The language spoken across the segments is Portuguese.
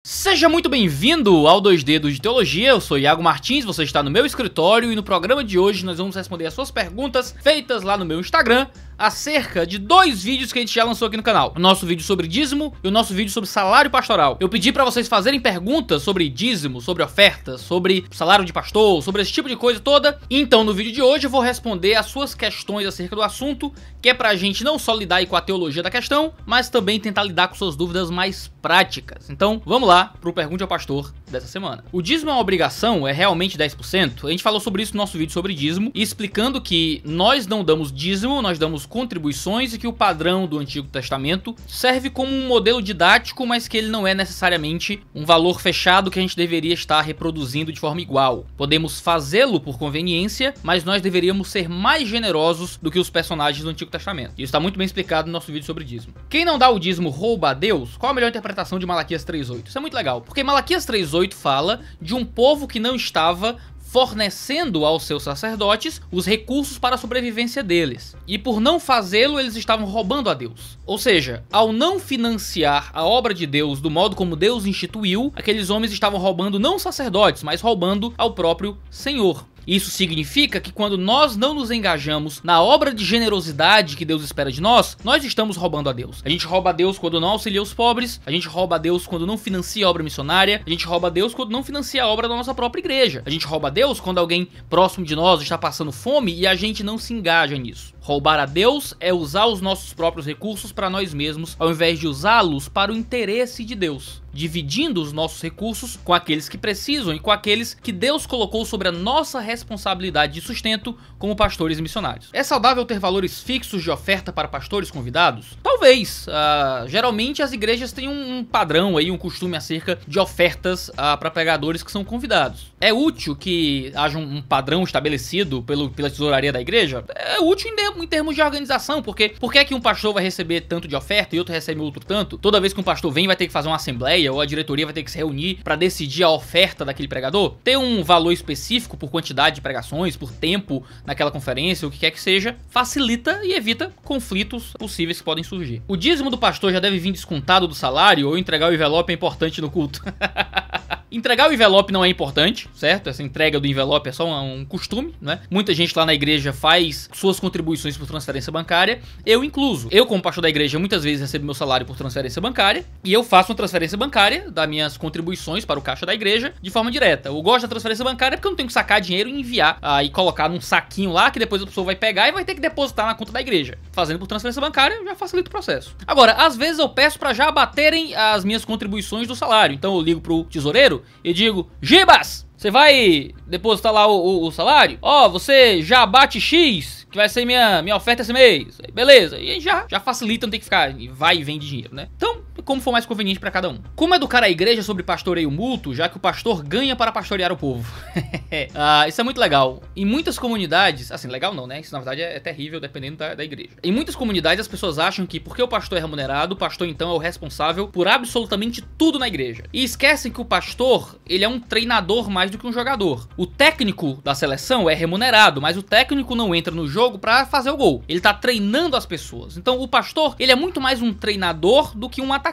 Seja muito bem-vindo ao 2Dedos de Teologia, eu sou Iago Martins, você está no meu escritório e no programa de hoje nós vamos responder as suas perguntas feitas lá no meu Instagram acerca de dois vídeos que a gente já lançou aqui no canal. O nosso vídeo sobre dízimo e o nosso vídeo sobre salário pastoral. Eu pedi pra vocês fazerem perguntas sobre dízimo, sobre ofertas, sobre salário de pastor, sobre esse tipo de coisa toda. Então no vídeo de hoje eu vou responder as suas questões acerca do assunto, que é pra gente não só lidar aí com a teologia da questão, mas também tentar lidar com suas dúvidas mais práticas. Então vamos lá pro Pergunte ao Pastor dessa semana. O dízimo é uma obrigação? É realmente 10%? A gente falou sobre isso no nosso vídeo sobre dízimo, explicando que nós não damos dízimo, nós damos contribuições e que o padrão do Antigo Testamento serve como um modelo didático, mas que ele não é necessariamente um valor fechado que a gente deveria estar reproduzindo de forma igual. Podemos fazê-lo por conveniência, mas nós deveríamos ser mais generosos do que os personagens do Antigo Testamento. Isso está muito bem explicado no nosso vídeo sobre dízimo. Quem não dá o dízimo rouba a Deus? Qual a melhor interpretação de Malaquias 3:8? Isso é muito legal, porque Malaquias 3:8 fala de um povo que não estava fornecendo aos seus sacerdotes os recursos para a sobrevivência deles. E por não fazê-lo, eles estavam roubando a Deus. Ou seja, ao não financiar a obra de Deus do modo como Deus instituiu, aqueles homens estavam roubando não sacerdotes, mas roubando ao próprio Senhor. Isso significa que quando nós não nos engajamos na obra de generosidade que Deus espera de nós, nós estamos roubando a Deus. A gente rouba a Deus quando não auxilia os pobres, a gente rouba a Deus quando não financia a obra missionária, a gente rouba a Deus quando não financia a obra da nossa própria igreja. A gente rouba a Deus quando alguém próximo de nós está passando fome e a gente não se engaja nisso. Roubar a Deus é usar os nossos próprios recursos para nós mesmos, ao invés de usá-los para o interesse de Deus, dividindo os nossos recursos com aqueles que precisam e com aqueles que Deus colocou sobre a nossa responsabilidade de sustento como pastores e missionários. É saudável ter valores fixos de oferta para pastores convidados? Talvez. Geralmente as igrejas têm um padrão aí, um costume acerca de ofertas para pregadores que são convidados. É útil que haja um padrão estabelecido pela tesouraria da igreja? É útil em termos de organização, porque por que é que um pastor vai receber tanto de oferta e outro recebe outro tanto? Toda vez que um pastor vem, vai ter que fazer uma assembleia ou a diretoria vai ter que se reunir para decidir a oferta daquele pregador? Ter um valor específico por quantidade de pregações, por tempo naquela conferência, o que quer que seja, facilita e evita conflitos possíveis que podem surgir. O dízimo do pastor já deve vir descontado do salário ou entregar o envelope é importante no culto? Entregar o envelope não é importante, certo? Essa entrega do envelope é só um costume, né? Muita gente lá na igreja faz suas contribuições por transferência bancária, eu incluso. Eu, como pastor da igreja, muitas vezes recebo meu salário por transferência bancária e eu faço uma transferência bancária das minhas contribuições para o caixa da igreja de forma direta. Eu gosto da transferência bancária porque eu não tenho que sacar dinheiro e enviar e colocar num saquinho lá que depois a pessoa vai pegar e vai ter que depositar na conta da igreja. Fazendo por transferência bancária já facilita o processo. Agora, às vezes eu peço para já abaterem as minhas contribuições do salário. Então eu ligo pro tesoureiro e digo: Gibas, você vai depositar lá o salário? Ó, você já bate X, que vai ser minha oferta esse mês. Beleza, e já facilita, não tem que ficar vai e vem de dinheiro, né? Então, como for mais conveniente pra cada um. Como educar a igreja sobre pastoreio mútuo, já que o pastor ganha para pastorear o povo? Isso é muito legal. Em muitas comunidades, assim, legal não, né? Isso na verdade é terrível dependendo da igreja. Em muitas comunidades as pessoas acham que porque o pastor é remunerado, o pastor então é o responsável por absolutamente tudo na igreja. E esquecem que o pastor, ele é um treinador mais do que um jogador. O técnico da seleção é remunerado, mas o técnico não entra no jogo pra fazer o gol. Ele tá treinando as pessoas. Então o pastor, ele é muito mais um treinador do que um atacante.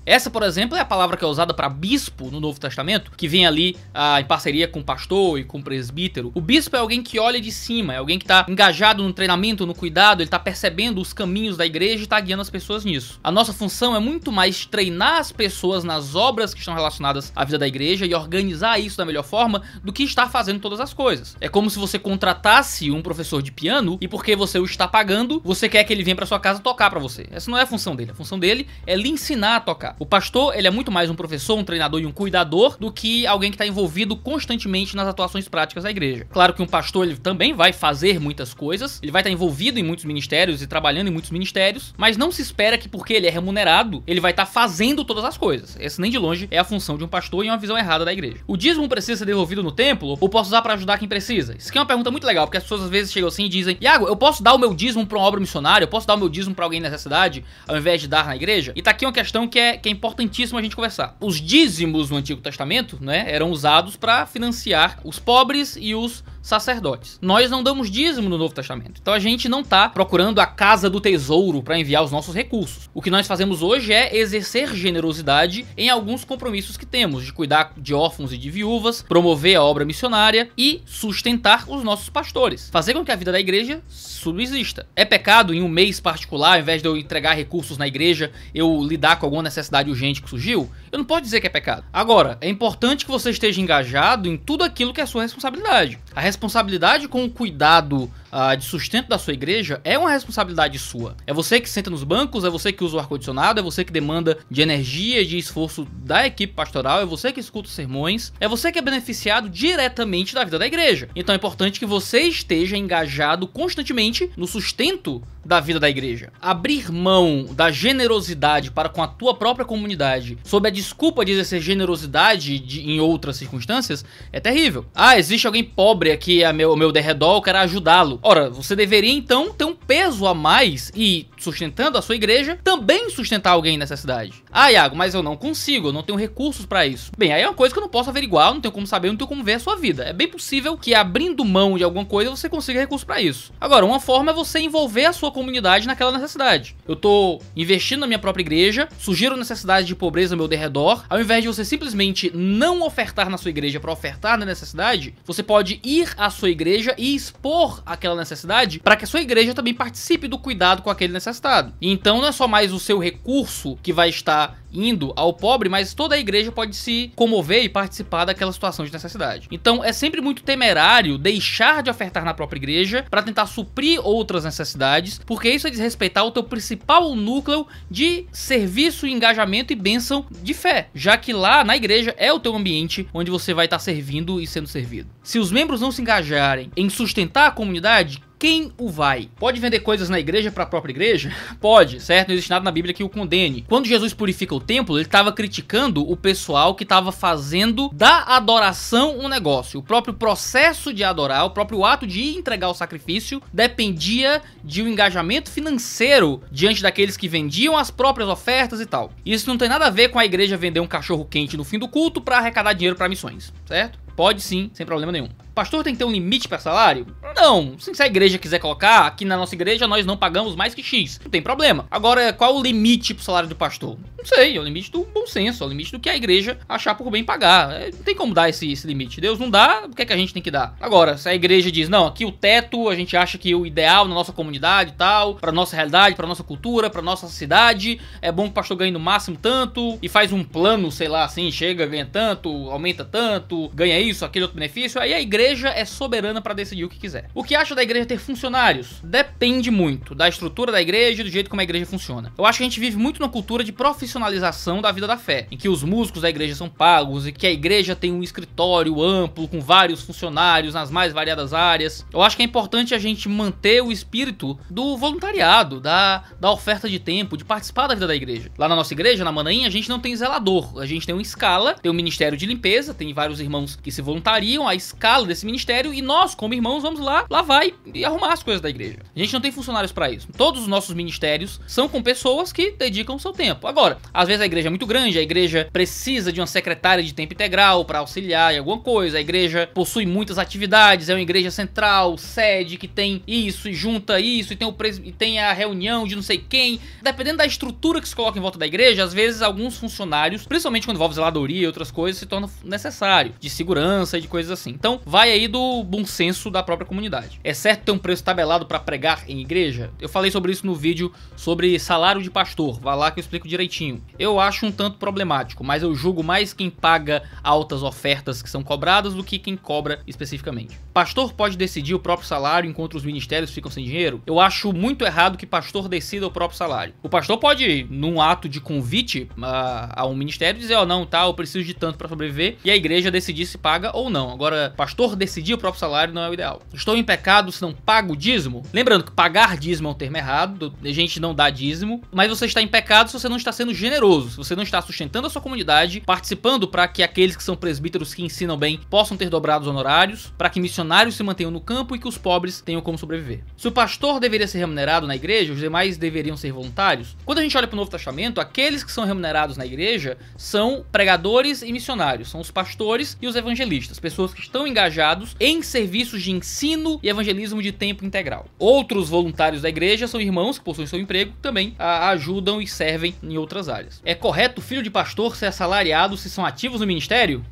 Essa, por exemplo, é a palavra que é usada para bispo no Novo Testamento, que vem ali em parceria com o pastor e com o presbítero. O bispo é alguém que olha de cima, é alguém que tá engajado no treinamento, no cuidado, ele tá percebendo os caminhos da igreja e tá guiando as pessoas nisso. A nossa função é muito mais treinar as pessoas nas obras que estão relacionadas à vida da igreja e organizar isso da melhor forma do que estar fazendo todas as coisas. É como se você contratasse um professor de piano e porque você o está pagando, você quer que ele venha para sua casa tocar para você. Essa não é a função dele. A função dele é lhe ensinar a tocar. O pastor, ele é muito mais um professor, um treinador e um cuidador do que alguém que está envolvido constantemente nas atuações práticas da igreja. Claro que um pastor, ele também vai fazer muitas coisas, ele vai estar envolvido em muitos ministérios e trabalhando em muitos ministérios, mas não se espera que porque ele é remunerado, ele vai estar fazendo todas as coisas. Essa nem de longe é a função de um pastor e é uma visão errada da igreja. O dízimo precisa ser devolvido no templo ou posso usar para ajudar quem precisa? Isso aqui é uma pergunta muito legal, porque as pessoas às vezes chegam assim e dizem: Iago, eu posso dar o meu dízimo para uma obra missionária? Eu posso dar o meu dízimo para alguém em necessidade ao invés de dar na igreja? E tá aqui uma questão que é importantíssimo a gente conversar. Os dízimos no Antigo Testamento, né, eram usados para financiar os pobres e os sacerdotes. Nós não damos dízimo no Novo Testamento, então a gente não está procurando a casa do tesouro para enviar os nossos recursos. O que nós fazemos hoje é exercer generosidade em alguns compromissos que temos, de cuidar de órfãos e de viúvas, promover a obra missionária e sustentar os nossos pastores, fazer com que a vida da igreja subsista. É pecado em um mês particular, ao invés de eu entregar recursos na igreja, eu lidar com alguma necessidade urgente que surgiu? Eu não posso dizer que é pecado. Agora, é importante que você esteja engajado em tudo aquilo que é sua responsabilidade. A responsabilidade com o cuidado de sustento da sua igreja é uma responsabilidade sua. É você que senta nos bancos, é você que usa o ar-condicionado, é você que demanda de energia e de esforço da equipe pastoral, é você que escuta os sermões, é você que é beneficiado diretamente da vida da igreja. Então é importante que você esteja engajado constantemente no sustento da vida da igreja. Abrir mão da generosidade para com a tua própria comunidade sob a desculpa de exercer generosidade em outras circunstâncias é terrível. Existe alguém pobre aqui ao meu derredor, eu quero ajudá-lo. Ora, você deveria então ter um peso a mais e, sustentando a sua igreja, também sustentar alguém em necessidade. Iago, mas eu não consigo, eu não tenho recursos para isso. Bem, aí é uma coisa que eu não posso averiguar, eu não tenho como saber, eu não tenho como ver a sua vida. É bem possível que abrindo mão de alguma coisa você consiga recursos para isso. Agora, uma forma é você envolver a sua comunidade naquela necessidade. Eu tô investindo na minha própria igreja, surgiram necessidades de pobreza ao meu derredor, ao invés de você simplesmente não ofertar na sua igreja para ofertar na necessidade, você pode ir à sua igreja e expor aquela necessidade para que a sua igreja também participe do cuidado com aquele necessitado. E então não é só mais o seu recurso que vai estar indo ao pobre, mas toda a igreja pode se comover e participar daquela situação de necessidade. Então é sempre muito temerário deixar de ofertar na própria igreja para tentar suprir outras necessidades, porque isso é desrespeitar o teu principal núcleo de serviço, engajamento e bênção de fé, já que lá na igreja é o teu ambiente onde você vai estar servindo e sendo servido. Se os membros não se engajarem em sustentar a comunidade, quem o vai? Pode vender coisas na igreja para a própria igreja? Pode, certo? Não existe nada na Bíblia que o condene. Quando Jesus purifica o templo, ele estava criticando o pessoal que estava fazendo da adoração um negócio. O próprio processo de adorar, o próprio ato de entregar o sacrifício, dependia de um engajamento financeiro diante daqueles que vendiam as próprias ofertas e tal. Isso não tem nada a ver com a igreja vender um cachorro quente no fim do culto para arrecadar dinheiro para missões, certo? Pode sim, sem problema nenhum. Pastor tem que ter um limite para salário? Não, se a igreja quiser colocar, aqui na nossa igreja nós não pagamos mais que X, não tem problema. Agora, qual o limite pro salário do pastor? Não sei, é o limite do bom senso, é o limite do que a igreja achar por bem pagar. Não tem como dar esse limite. Deus não dá, o que é que a gente tem que dar? Agora, se a igreja diz, não, aqui o teto, a gente acha que o ideal na nossa comunidade e tal, pra nossa realidade, pra nossa cultura, pra nossa cidade, é bom que o pastor ganhe no máximo tanto, e faz um plano, sei lá, assim, chega, ganha tanto, aumenta tanto, ganha isso, aquele outro benefício, aí a igreja é soberana para decidir o que quiser. O que acha da igreja ter funcionários? Depende muito da estrutura da igreja e do jeito como a igreja funciona. Eu acho que a gente vive muito numa cultura de profissionalização da vida da fé, em que os músicos da igreja são pagos e que a igreja tem um escritório amplo com vários funcionários nas mais variadas áreas. Eu acho que é importante a gente manter o espírito do voluntariado, da oferta de tempo, de participar da vida da igreja. Lá na nossa igreja, na Manaim, a gente não tem zelador, a gente tem uma escala, tem um ministério de limpeza, tem vários irmãos que se voluntariam, a escala desse ministério, e nós, como irmãos, vamos lá lavar e arrumar as coisas da igreja. A gente não tem funcionários para isso. Todos os nossos ministérios são com pessoas que dedicam o seu tempo. Agora, às vezes a igreja é muito grande, a igreja precisa de uma secretária de tempo integral para auxiliar em alguma coisa, a igreja possui muitas atividades, é uma igreja central, sede, que tem isso e junta isso, e tem a reunião de não sei quem. Dependendo da estrutura que se coloca em volta da igreja, às vezes alguns funcionários, principalmente quando envolve zeladoria e outras coisas, se tornam necessário, de segurança e de coisas assim. Então, vai aí do bom senso da própria comunidade. É certo ter um preço tabelado para pregar em igreja? Eu falei sobre isso no vídeo sobre salário de pastor, vai lá que eu explico direitinho. Eu acho um tanto problemático, mas eu julgo mais quem paga altas ofertas que são cobradas do que quem cobra especificamente. Pastor pode decidir o próprio salário enquanto os ministérios ficam sem dinheiro? Eu acho muito errado que pastor decida o próprio salário. O pastor pode, num ato de convite a um ministério, dizer, não, tá, eu preciso de tanto para sobreviver, e a igreja decidir se paga ou não. Agora, pastor decidir o próprio salário não é o ideal. Estou em pecado se não pago o dízimo? Lembrando que pagar dízimo é um termo errado, a gente não dá dízimo, mas você está em pecado se você não está sendo generoso, se você não está sustentando a sua comunidade, participando para que aqueles que são presbíteros que ensinam bem possam ter dobrados honorários, para que missionários se mantenham no campo e que os pobres tenham como sobreviver. Se o pastor deveria ser remunerado na igreja, os demais deveriam ser voluntários? Quando a gente olha para o Novo Testamento, aqueles que são remunerados na igreja são pregadores e missionários, são os pastores e os evangelistas. evangelistas, pessoas que estão engajados em serviços de ensino e evangelismo de tempo integral. Outros voluntários da igreja são irmãos que possuem seu emprego, que também ajudam e servem em outras áreas. É correto o filho de pastor ser assalariado se são ativos no ministério?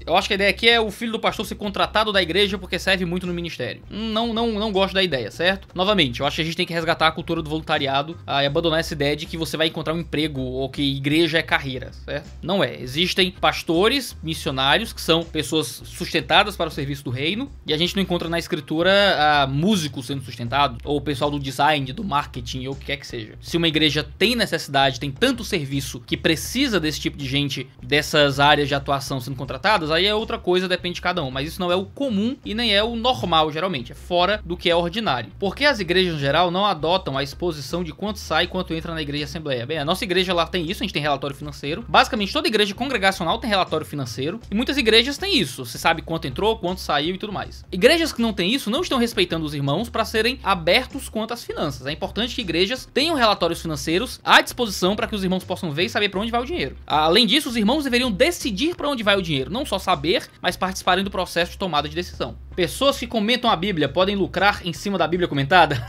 Eu acho que a ideia aqui é o filho do pastor ser contratado da igreja porque serve muito no ministério. Não gosto da ideia, certo? Novamente, eu acho que a gente tem que resgatar a cultura do voluntariado e abandonar essa ideia de que você vai encontrar um emprego ou que igreja é carreira, certo? Não é. Existem pastores, missionários, que são pessoas sustentadas para o serviço do reino, e a gente não encontra na escritura músicos sendo sustentados, ou o pessoal do design, do marketing, ou o que quer que seja. Se uma igreja tem necessidade, tem tanto serviço que precisa desse tipo de gente, dessas áreas de atuação sendo contratadas, aí é outra coisa, depende de cada um, mas isso não é o comum e nem é o normal, geralmente, é fora do que é ordinário. Porque as igrejas, em geral, não adotam a exposição de quanto sai e quanto entra na igreja assembleia? Bem, a nossa igreja lá tem isso, a gente tem relatório financeiro, basicamente toda igreja congregacional tem relatório financeiro, e muitas igrejas têm isso, você sabe quanto entrou, quanto saiu e tudo mais. Igrejas que não têm isso não estão respeitando os irmãos para serem abertos quanto às finanças. É importante que igrejas tenham relatórios financeiros à disposição para que os irmãos possam ver e saber para onde vai o dinheiro. Além disso, os irmãos deveriam decidir para onde vai o dinheiro, não só saber, mas participarem do processo de tomada de decisão. Pessoas que comentam a Bíblia podem lucrar em cima da Bíblia comentada?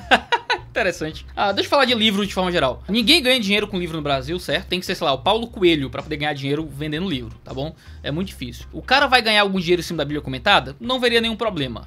Interessante. Deixa eu falar de livro de forma geral. Ninguém ganha dinheiro com livro no Brasil, certo? Tem que ser, sei lá, o Paulo Coelho pra poder ganhar dinheiro vendendo livro, tá bom? É muito difícil. O cara vai ganhar algum dinheiro em cima da Bíblia comentada? Não veria nenhum problema.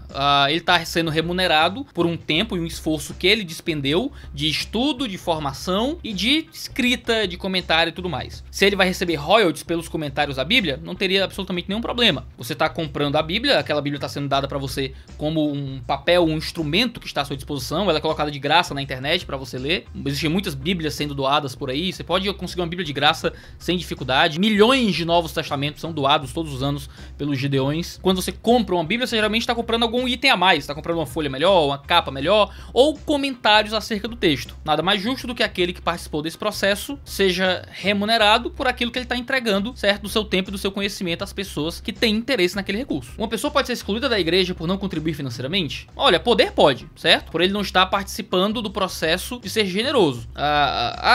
Ele tá sendo remunerado por um tempo e um esforço que ele despendeu de estudo, de formação e de escrita, de comentário e tudo mais. Se ele vai receber royalties pelos comentários da Bíblia, não teria absolutamente nenhum problema. Você tá comprando a Bíblia, aquela Bíblia tá sendo dada pra você como um papel, um instrumento que está à sua disposição, ela é colocada de graça na internet para você ler. Existem muitas bíblias sendo doadas por aí. Você pode conseguir uma bíblia de graça sem dificuldade. Milhões de novos testamentos são doados todos os anos pelos gideões. Quando você compra uma bíblia, você geralmente está comprando algum item a mais. Está comprando uma folha melhor, uma capa melhor ou comentários acerca do texto. Nada mais justo do que aquele que participou desse processo seja remunerado por aquilo que ele está entregando, certo? Do seu tempo e do seu conhecimento às pessoas que têm interesse naquele recurso. Uma pessoa pode ser excluída da igreja por não contribuir financeiramente? Olha, poder pode, certo? Por ele não estar participando do processo de ser generoso.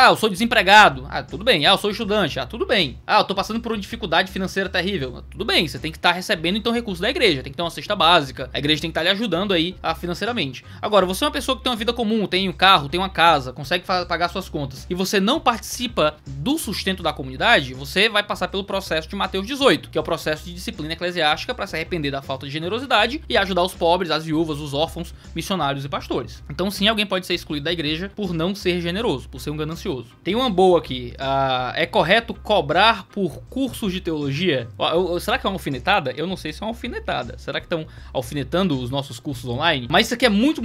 Eu sou desempregado. Tudo bem. Eu sou estudante. Tudo bem. Eu tô passando por uma dificuldade financeira terrível. Tudo bem. Você tem que estar recebendo então recursos da igreja. Tem que ter uma cesta básica. A igreja tem que estar lhe ajudando aí financeiramente. Agora, você é uma pessoa que tem uma vida comum, tem um carro, tem uma casa, consegue pagar suas contas, e você não participa do sustento da comunidade, você vai passar pelo processo de Mateus 18, que é o processo de disciplina eclesiástica para se arrepender da falta de generosidade e ajudar os pobres, as viúvas, os órfãos, missionários e pastores. Então sim, alguém pode ser excluído da igreja por não ser generoso, por ser um ganancioso. Tem uma boa aqui. É correto cobrar por cursos de teologia? Será que é uma alfinetada? Eu não sei se é uma alfinetada. Será que estão alfinetando os nossos cursos online? Mas isso aqui é muito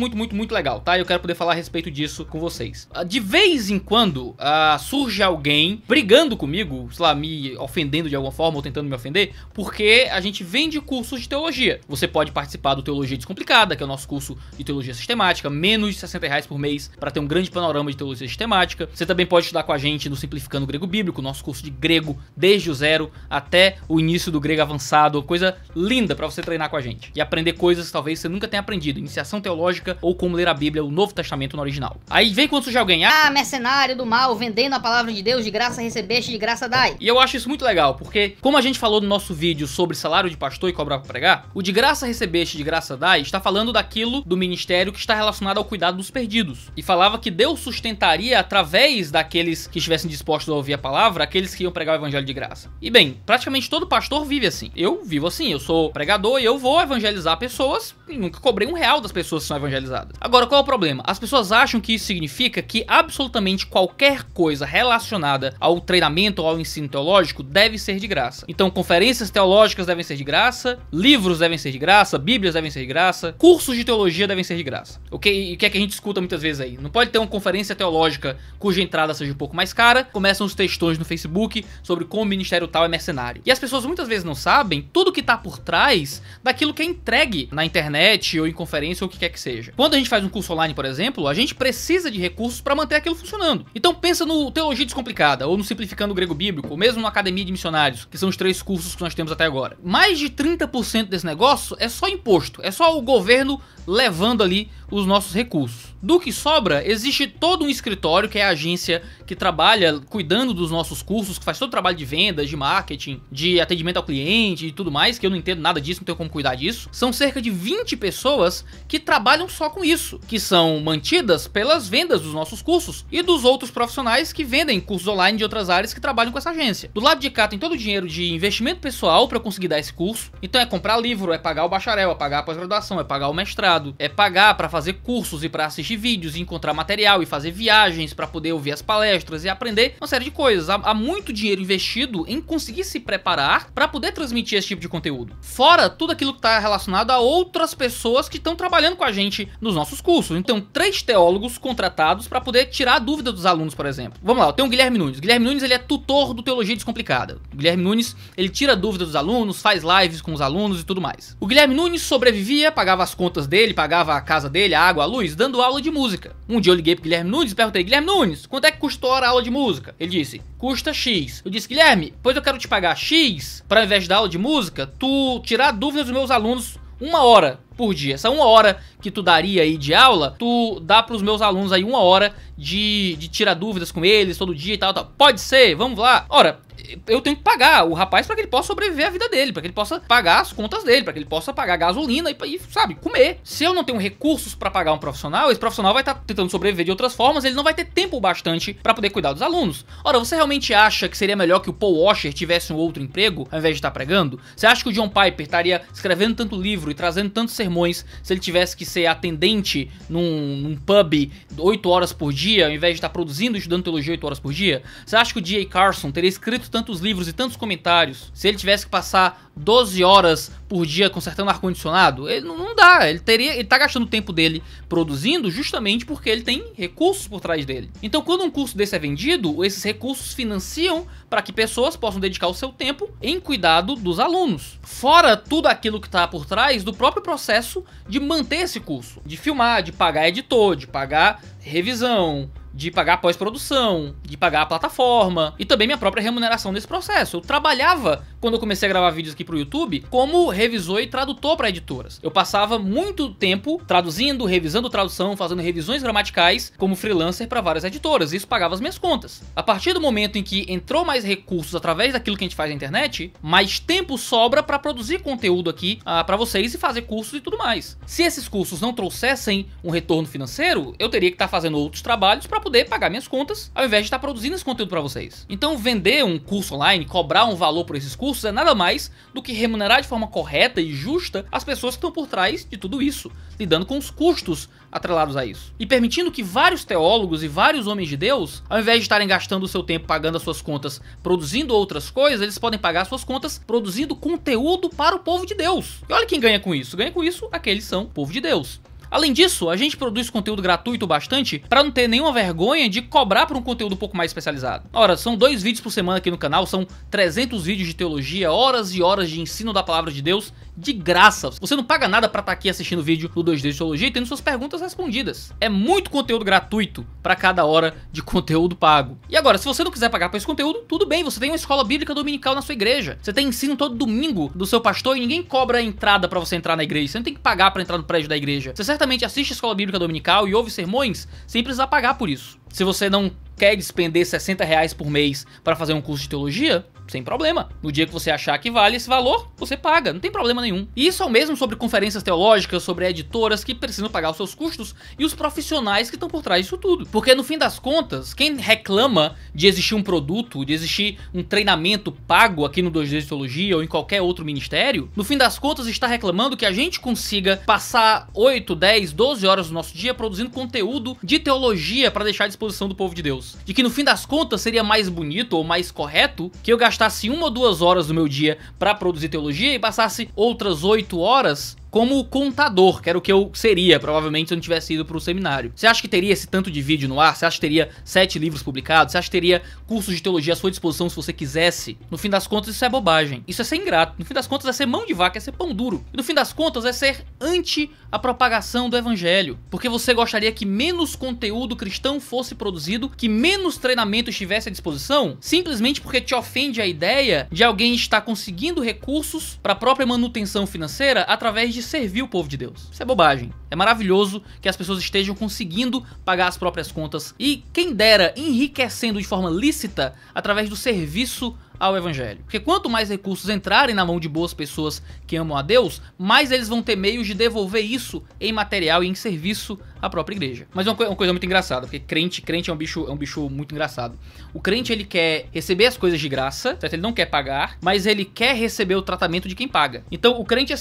legal, tá? Eu quero poder falar a respeito disso com vocês. De vez em quando, surge alguém brigando comigo, sei lá, me ofendendo de alguma forma ou tentando me ofender, porque a gente vende cursos de teologia. Você pode participar do Teologia Descomplicada, que é o nosso curso de teologia sistemática, menos de R$60 por mês para ter um grande panorama de teologia sistemática. Você também pode estudar com a gente no Simplificando o Grego Bíblico, nosso curso de grego desde o zero até o início do grego avançado, coisa linda para você treinar com a gente e aprender coisas que talvez você nunca tenha aprendido, iniciação teológica ou como ler a Bíblia, o Novo Testamento no original. Aí vem quando surge alguém, mercenário do mal, vendendo a palavra de Deus, de graça recebeste, de graça dai. E eu acho isso muito legal, porque como a gente falou no nosso vídeo sobre salário de pastor e cobrar pra pregar, o de graça recebeste, de graça dai, está falando daquilo do ministério que está relacionado ao cuidado dos perdidos. E falava que Deus sustentaria através daqueles que estivessem dispostos a ouvir a palavra, aqueles que iam pregar o evangelho de graça. E bem, praticamente todo pastor vive assim. Eu vivo assim, eu sou pregador e eu vou evangelizar pessoas e nunca cobrei R$1 das pessoas que são evangelizadas. Agora, qual é o problema? As pessoas acham que isso significa que absolutamente qualquer coisa relacionada ao treinamento ou ao ensino teológico deve ser de graça. Então, conferências teológicas devem ser de graça, livros devem ser de graça, bíblias devem ser de graça, cursos de teologia devem ser de graça. E o que é que a gente escuta muitas vezes aí? Não pode ter uma conferência teológica cuja entrada seja um pouco mais cara, começam os textões no Facebook sobre como o ministério tal é mercenário. E as pessoas muitas vezes não sabem tudo que tá por trás daquilo que é entregue na internet ou em conferência ou o que quer que seja. Quando a gente faz um curso online, por exemplo, a gente precisa de recursos para manter aquilo funcionando. Então pensa no Teologia Descomplicada, ou no Simplificando o Grego Bíblico, ou mesmo no Academia de Missionários, que são os 3 cursos que nós temos até agora. Mais de 30% desse negócio é só imposto, é só o governo levando ali os nossos recursos. Do que sobra, existe todo um escritório, que é a agência que trabalha cuidando dos nossos cursos, que faz todo o trabalho de vendas, de marketing, de atendimento ao cliente e tudo mais, que eu não entendo nada disso, não tenho como cuidar disso. São cerca de 20 pessoas que trabalham só com isso, que são mantidas pelas vendas dos nossos cursos e dos outros profissionais que vendem cursos online de outras áreas que trabalham com essa agência. Do lado de cá tem todo o dinheiro de investimento pessoal para conseguir dar esse curso. Então é comprar livro, é pagar o bacharel, é pagar a pós-graduação, é pagar o mestrado, é pagar para fazer cursos e para assistir vídeos e encontrar material e fazer viagens para poder ouvir as palestras e aprender uma série de coisas. Há muito dinheiro investido em conseguir se preparar para poder transmitir esse tipo de conteúdo. Fora tudo aquilo que está relacionado a outras pessoas que estão trabalhando com a gente nos nossos cursos. Então 3 teólogos contratados para poder tirar a dúvida dos alunos, por exemplo. Vamos lá, eu tenho o Guilherme Nunes. Guilherme Nunes, ele é tutor do Teologia Descomplicada. O Guilherme Nunes, ele tira a dúvida dos alunos, faz lives com os alunos e tudo mais. O Guilherme Nunes sobrevivia, pagava as contas dele, pagava a casa dele, a água, a luz, dando aula de música. Um dia eu liguei pro Guilherme Nunes e perguntei: Guilherme Nunes, quanto é que custou a aula de música? Ele disse: custa X. Eu disse: Guilherme, pois eu quero te pagar X, para ao invés de dar aula de música, tu tirar dúvidas dos meus alunos 1 hora por dia. Essa 1 hora que tu daria aí de aula, tu dá pros meus alunos aí 1 hora de tirar dúvidas com eles todo dia e tal, tal. Pode ser? Vamos lá. Ora, eu tenho que pagar o rapaz para que ele possa sobreviver a vida dele, para que ele possa pagar as contas dele, para que ele possa pagar gasolina e, sabe, comer. Se eu não tenho recursos para pagar um profissional, esse profissional vai estar tentando sobreviver de outras formas, ele não vai ter tempo bastante para poder cuidar dos alunos. Ora, você realmente acha que seria melhor que o Paul Washer tivesse um outro emprego ao invés de estar pregando? Você acha que o John Piper estaria escrevendo tanto livro e trazendo tantos sermões se ele tivesse que ser atendente num pub 8 horas por dia, ao invés de estar produzindo e estudando teologia 8 horas por dia? Você acha que o D.A. Carson teria escrito tantos livros e tantos comentários se ele tivesse que passar 12 horas por dia consertando ar-condicionado? Ele não dá, ele tá gastando o tempo dele produzindo justamente porque ele tem recursos por trás dele. Então quando um curso desse é vendido, esses recursos financiam para que pessoas possam dedicar o seu tempo em cuidado dos alunos. Fora tudo aquilo que está por trás do próprio processo de manter esse curso, de filmar, de pagar editor, de pagar revisão, de pagar pós-produção, de pagar a plataforma e também minha própria remuneração nesse processo. Eu trabalhava, quando eu comecei a gravar vídeos aqui pro YouTube, como revisor e tradutor para editoras. Eu passava muito tempo traduzindo, revisando tradução, fazendo revisões gramaticais como freelancer para várias editoras. Isso pagava as minhas contas. A partir do momento em que entrou mais recursos através daquilo que a gente faz na internet, mais tempo sobra para produzir conteúdo aqui para vocês e fazer cursos e tudo mais. Se esses cursos não trouxessem um retorno financeiro, eu teria que estar fazendo outros trabalhos para poder pagar minhas contas, ao invés de estar produzindo esse conteúdo para vocês. Então vender um curso online, cobrar um valor por esses cursos é nada mais do que remunerar de forma correta e justa as pessoas que estão por trás de tudo isso, lidando com os custos atrelados a isso. E permitindo que vários teólogos e vários homens de Deus, ao invés de estarem gastando o seu tempo pagando as suas contas produzindo outras coisas, eles podem pagar as suas contas produzindo conteúdo para o povo de Deus. E olha quem ganha com isso. Ganha com isso aqueles que são o povo de Deus. Além disso, a gente produz conteúdo gratuito bastante para não ter nenhuma vergonha de cobrar por um conteúdo um pouco mais especializado. Ora, são 2 vídeos por semana aqui no canal, são 300 vídeos de teologia, horas e horas de ensino da palavra de Deus, de graça. Você não paga nada para estar aqui assistindo o vídeo do 2D de Teologia e tendo suas perguntas respondidas. É muito conteúdo gratuito para cada hora de conteúdo pago. E agora, se você não quiser pagar por esse conteúdo, tudo bem, você tem uma escola bíblica dominical na sua igreja. Você tem ensino todo domingo do seu pastor e ninguém cobra a entrada para você entrar na igreja. Você não tem que pagar para entrar no prédio da igreja. Você certamente assiste a escola bíblica dominical e ouve sermões sem precisar pagar por isso. Se você não quer despender R$60 por mês para fazer um curso de teologia, sem problema. No dia que você achar que vale esse valor, você paga, não tem problema nenhum. E isso é o mesmo sobre conferências teológicas, sobre editoras que precisam pagar os seus custos e os profissionais que estão por trás disso tudo. Porque no fim das contas, quem reclama de existir um produto, de existir um treinamento pago aqui no 2D de Teologia ou em qualquer outro ministério, no fim das contas está reclamando que a gente consiga passar 8, 10, 12 horas do nosso dia produzindo conteúdo de teologia para deixar à disposição do povo de Deus. De que no fim das contas seria mais bonito ou mais correto que eu gastasse 1 ou 2 horas do meu dia para produzir teologia e passasse outras 8 horas como contador, que era o que eu seria, provavelmente, se eu não tivesse ido pro seminário. Você acha que teria esse tanto de vídeo no ar? Você acha que teria 7 livros publicados? Você acha que teria cursos de teologia à sua disposição se você quisesse? No fim das contas, isso é bobagem. Isso é ser ingrato. No fim das contas, é ser mão de vaca, é ser pão duro. E no fim das contas, é ser anti a propagação do evangelho. Porque você gostaria que menos conteúdo cristão fosse produzido, que menos treinamento estivesse à disposição, simplesmente porque te ofende a ideia de alguém estar conseguindo recursos para a própria manutenção financeira através de servir o povo de Deus. Isso é bobagem. É maravilhoso que as pessoas estejam conseguindo pagar as próprias contas e, quem dera, enriquecendo de forma lícita através do serviço ao evangelho. Porque quanto mais recursos entrarem na mão de boas pessoas que amam a Deus, mais eles vão ter meios de devolver isso em material e em serviço à própria igreja. Mas é uma coisa muito engraçada, porque crente é um bicho muito engraçado. O crente, ele quer receber as coisas de graça, certo? Ele não quer pagar, mas ele quer receber o tratamento de quem paga. Então o crente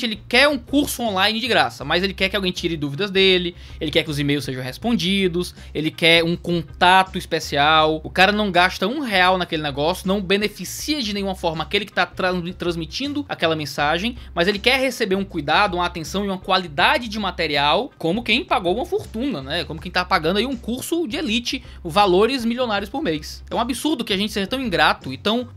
ele quer um curso online de graça, mas ele quer que alguém tire dúvidas dele, ele quer que os e-mails sejam respondidos, ele quer um contato especial. O cara não gasta R$1 naquele negócio, não beneficia de nenhuma forma aquele que está transmitindo aquela mensagem, mas ele quer receber um cuidado, uma atenção e uma qualidade de material como quem pagou uma fortuna, né? Como quem tá pagando aí um curso de elite, valores milionários por mês. É um absurdo que a gente seja tão ingrato e tão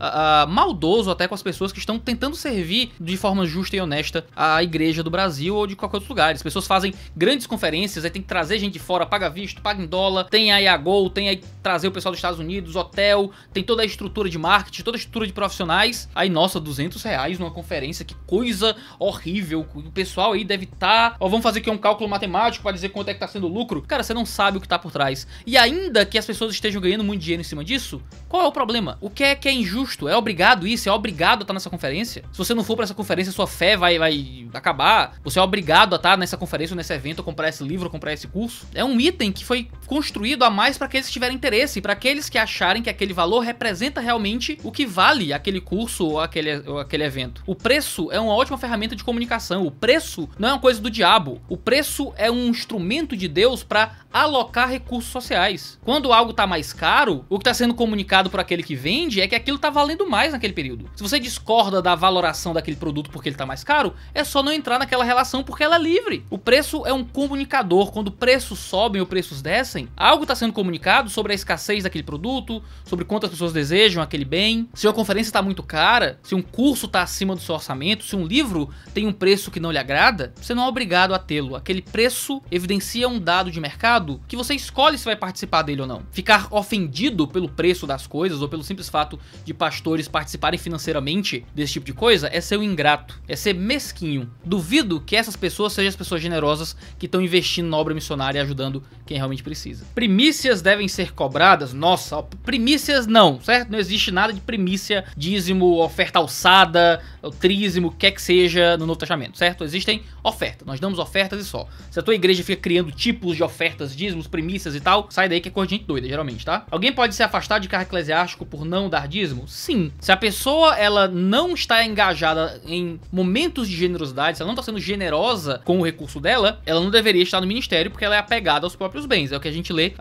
maldoso até com as pessoas que estão tentando servir de forma justa e honesta a igreja do Brasil ou de qualquer outro lugar. As pessoas fazem grandes conferências, aí tem que trazer gente de fora, paga visto, paga em dólar, tem aí a Gol, tem aí trazer o pessoal dos Estados Unidos, hotel, tem toda a estrutura de marketing, toda a estrutura de profissionais. Aí, nossa, R$200 numa conferência, que coisa horrível. O pessoal aí deve estar... Vamos fazer aqui um cálculo matemático pra dizer quanto é que tá sendo o lucro. Cara, você não sabe o que tá por trás. E ainda que as pessoas estejam ganhando muito dinheiro em cima disso, qual é o problema? O que é injusto? É obrigado isso? É obrigado a estar nessa conferência? Se você não for pra essa conferência, sua fé vai acabar. Você é obrigado a estar nessa conferência, nesse evento, a comprar esse livro, a comprar esse curso. É um item que foi construído a mais para aqueles que tiverem interesse, para aqueles que acharem que aquele valor representa realmente o que vale aquele curso ou aquele evento. O preço é uma ótima ferramenta de comunicação. O preço não é uma coisa do diabo. O preço é um instrumento de Deus para alocar recursos sociais. Quando algo tá mais caro, o que tá sendo comunicado por aquele que vende é que aquilo tá valendo mais naquele período. Se você discorda da valoração daquele produto porque ele tá mais caro, é só não entrar naquela relação porque ela é livre. O preço é um comunicador. Quando preços sobem ou preços descem, algo tá sendo comunicado sobre a escassez daquele produto, sobre quantas pessoas desejam aquele bem. Se uma conferência tá muito cara, se um curso tá acima do seu orçamento, se um livro tem um preço que não lhe agrada, você não é obrigado a tê-lo. Aquele preço evidencia um dado de mercado que você escolhe se vai participar dele ou não. Ficar ofendido pelo preço das coisas ou pelo simples fato de pastores participarem financeiramente desse tipo de coisa é ser um ingrato, é ser mesquinho. Duvido que essas pessoas sejam as pessoas generosas que estão investindo na obra missionária e ajudando quem realmente precisa. Primícias devem ser cobradas? Nossa, primícias não, certo? Não existe nada de primícia, dízimo, oferta alçada, trízimo, o que quer que seja no Novo Testamento, certo? Existem ofertas, nós damos ofertas e só. Se a tua igreja fica criando tipos de ofertas, dízimos, primícias e tal, sai daí que é coisa de gente doida, geralmente, tá? Alguém pode se afastar de cargo eclesiástico por não dar dízimo? Sim. Se a pessoa, ela não está engajada em momentos de generosidade, se ela não está sendo generosa com o recurso dela, ela não deveria estar no ministério porque ela é apegada aos próprios bens. É o que a gente lê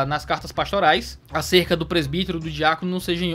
nas cartas pastorais acerca do presbítero, do diácono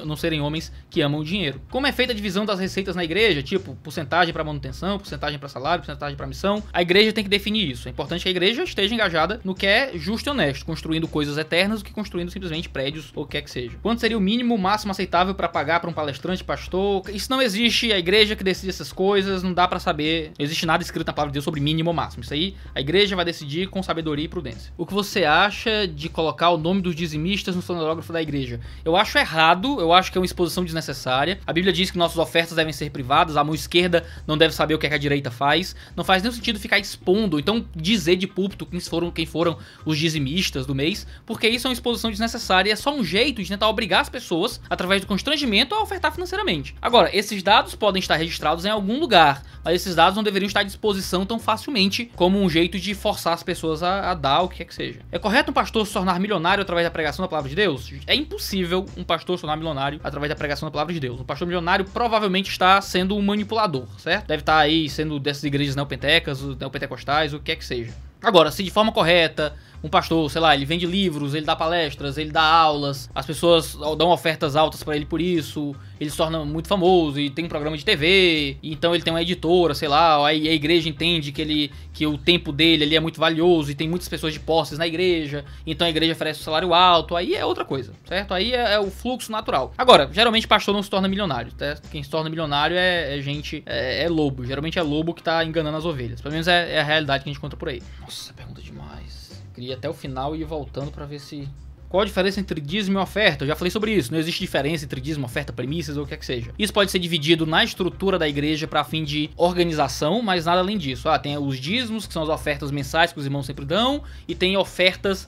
não serem homens que amam o dinheiro. Como é feita a divisão das receitas na igreja? Tipo, porcentagem para manutenção, porcentagem para salário, porcentagem para missão. A igreja tem que definir isso. É importante que a igreja esteja engajada no que é justo e honesto, construindo coisas eternas do que construindo simplesmente prédios ou o que é que seja. Quanto seria o mínimo, máximo aceitável para pagar para um palestrante, pastor? Isso não existe, a igreja que decide essas coisas, não dá para saber, não existe nada escrito na palavra de Deus sobre mínimo ou máximo. Isso aí a igreja vai decidir com sabedoria e prudência. O que você acha de colocar o nome dos dizimistas no fonográfico da igreja? Eu acho errado, eu acho que é uma exposição desnecessária. A Bíblia diz que nossas ofertas devem ser privadas, a mão esquerda não deve saber o que é que a direita faz. Não faz nenhum sentido ficar expondo, então dizer de púlpito quem foram os dizimistas do mês, porque isso é uma exposição desnecessária e é só um jeito de tentar obrigar as pessoas, através do constrangimento, a ofertar financeiramente. Agora, esses dados podem estar registrados em algum lugar, mas esses dados não deveriam estar à disposição tão facilmente como um jeito de forçar as pessoas a dar o que quer que seja. É correto um pastor se tornar milionário através da pregação da palavra de Deus? É impossível um pastor se tornar milionário através da pregação da palavra de Deus. Um pastor milionário provavelmente está sendo um manipulador, certo? Deve estar aí sendo dessas igrejas neopentecas, neopentecostais, o que quer que seja. Agora, se de forma correta, um pastor, sei lá, ele vende livros, ele dá palestras, ele dá aulas, as pessoas dão ofertas altas pra ele por isso, ele se torna muito famoso e tem um programa de TV, então ele tem uma editora, sei lá, aí a igreja entende que o tempo dele ali é muito valioso e tem muitas pessoas de posses na igreja, então a igreja oferece um salário alto, aí é outra coisa, certo? Aí é o fluxo natural. Agora, geralmente pastor não se torna milionário, certo? Quem se torna milionário é lobo, geralmente é lobo que tá enganando as ovelhas, pelo menos é a realidade que a gente encontra por aí. Nossa, pergunta demais. Queria até o final e ir voltando pra ver se... Qual a diferença entre dízimo e oferta? Eu já falei sobre isso. Não existe diferença entre dízimo, oferta, premissas ou o que é que seja. Isso pode ser dividido na estrutura da igreja para fim de organização, mas nada além disso. Tem os dízimos, que são as ofertas mensais que os irmãos sempre dão, e tem ofertas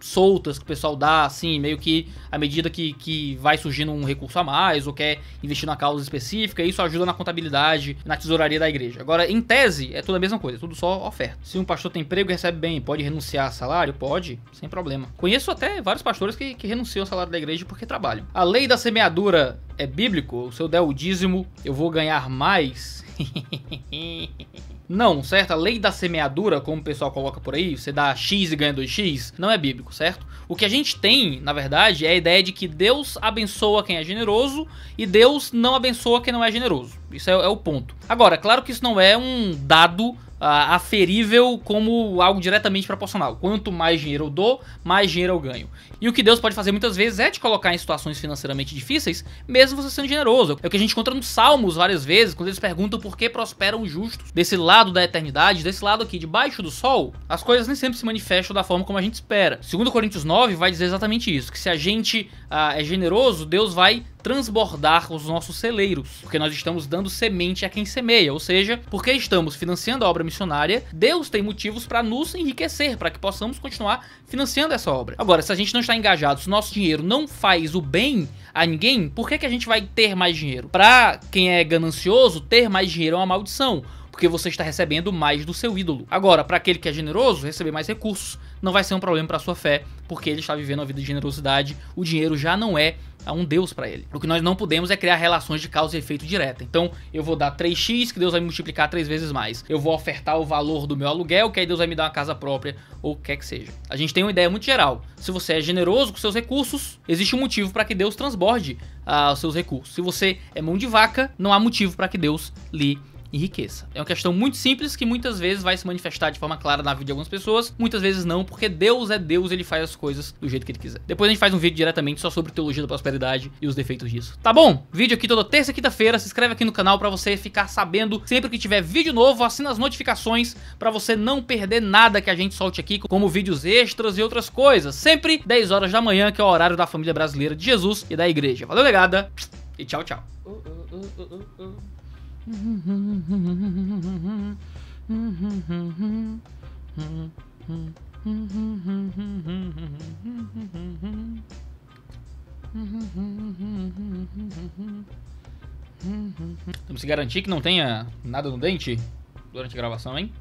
soltas que o pessoal dá, assim, meio que à medida que vai surgindo um recurso a mais ou quer investir numa causa específica. Isso ajuda na contabilidade, na tesouraria da igreja. Agora, em tese, é tudo a mesma coisa, é tudo só oferta. Se um pastor tem emprego e recebe bem, pode renunciar a salário? Pode, sem problema. Conheço até vários pastores que renunciam ao salário da igreja porque trabalham. A lei da semeadura é bíblico? Se eu der o dízimo, eu vou ganhar mais? Não, certo? A lei da semeadura, como o pessoal coloca por aí, você dá X e ganha 2X, não é bíblico, certo? O que a gente tem, na verdade, é a ideia de que Deus abençoa quem é generoso e Deus não abençoa quem não é generoso. Isso é o ponto. Agora, claro que isso não é um dado aferível como algo diretamente proporcional. Quanto mais dinheiro eu dou, mais dinheiro eu ganho. E o que Deus pode fazer muitas vezes é te colocar em situações financeiramente difíceis, mesmo você sendo generoso. É o que a gente encontra nos Salmos várias vezes, quando eles perguntam por que prosperam os justos. Desse lado da eternidade, desse lado aqui, debaixo do sol, as coisas nem sempre se manifestam da forma como a gente espera. 2 Coríntios 9 vai dizer exatamente isso, que se a gente é generoso, Deus vai transbordar os nossos celeiros, porque nós estamos dando semente a quem semeia, ou seja, porque estamos financiando a obra missionária, Deus tem motivos para nos enriquecer, para que possamos continuar financiando essa obra. Agora, se a gente não está engajado, se o nosso dinheiro não faz o bem a ninguém, por que a gente vai ter mais dinheiro? Para quem é ganancioso, ter mais dinheiro é uma maldição, porque você está recebendo mais do seu ídolo. Agora, para aquele que é generoso, receber mais recursos não vai ser um problema para sua fé, porque ele está vivendo uma vida de generosidade, o dinheiro já não é um Deus para ele. O que nós não podemos é criar relações de causa e efeito direta. Então, eu vou dar 3x, que Deus vai multiplicar 3 vezes mais. Eu vou ofertar o valor do meu aluguel, que aí Deus vai me dar uma casa própria, ou o que quer que seja. A gente tem uma ideia muito geral. Se você é generoso com seus recursos, existe um motivo para que Deus transborde os seus recursos. Se você é mão de vaca, não há motivo para que Deus lhe enriqueça. É uma questão muito simples que muitas vezes vai se manifestar de forma clara na vida de algumas pessoas, muitas vezes não, porque Deus é Deus, ele faz as coisas do jeito que ele quiser. Depois a gente faz um vídeo diretamente só sobre teologia da prosperidade e os defeitos disso. Tá bom? Vídeo aqui toda terça e quinta-feira, se inscreve aqui no canal pra você ficar sabendo sempre que tiver vídeo novo, assina as notificações pra você não perder nada que a gente solte aqui, como vídeos extras e outras coisas. Sempre 10 horas da manhã, que é o horário da família brasileira de Jesus e da igreja. Valeu, legada, e tchau, tchau. Temos que garantir que não tenha nada no dente durante a gravação, hein?